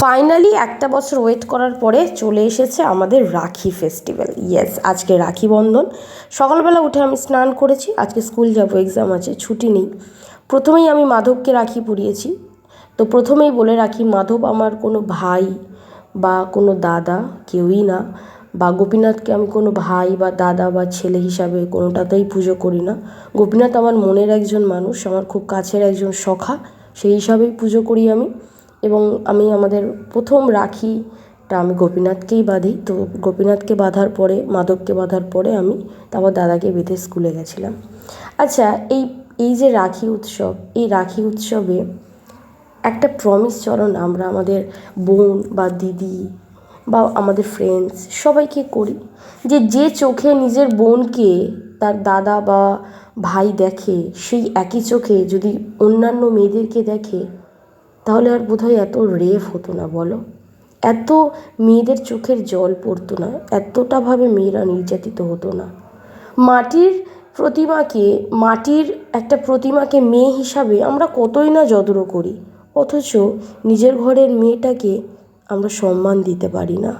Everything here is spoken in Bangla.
ফাইনালি একটা বছর ওয়েট করার পরে চলে এসেছে আমাদের রাখি ফেস্টিভ্যাল। ইয়েস, আজকে রাখি বন্ধন। সকালবেলা উঠে আমি স্নান করেছি, আজকে স্কুল যাব, এক্সাম আছে, ছুটি নেই। প্রথমেই আমি মাধবকে রাখি পরিয়েছি। তো প্রথমেই বলে রাখি, মাধব আমার কোনো ভাই বা কোনো দাদা কেউই না, বা গোপীনাথকে আমি কোনো ভাই বা দাদা বা ছেলে হিসাবে কোনোটাতেই পুজো করি না। গোপীনাথ আমার মনের একজন মানুষ, আমার খুব কাছের একজন সখা, সেই হিসাবেই পুজো করি আমি। এবং আমি আমাদের প্রথম রাখিটা আমি গোপীনাথকেই বাঁধি। তো গোপীনাথকে বাঁধার পরে, মাধবকে বাঁধার পরে আমি তারপর দাদাকে বেঁধে স্কুলে গেছিলাম। আচ্ছা, এই যে রাখি উৎসব, এই রাখি উৎসবে একটা প্রমিস চলো না আমরা আমাদের বোন বা দিদি বা আমাদের ফ্রেন্ডস সবাইকে করি, যে চোখে নিজের বোনকে তার দাদা বা ভাই দেখে, সেই একই চোখে যদি অন্যান্য মেয়েদেরকে দেখে, তাহলে আর বোধহয় এত রেপ হতো না, বলো? এত মেয়েদের চোখের জল পড়তো না, এতটাভাবে মেয়েরা নির্যাতিত হতো না। মাটির একটা প্রতিমাকে মেয়ে হিসাবে আমরা কতই না যত্ন করি, অথচ নিজের ঘরের মেয়েটাকে আমরা সম্মান দিতে পারি না।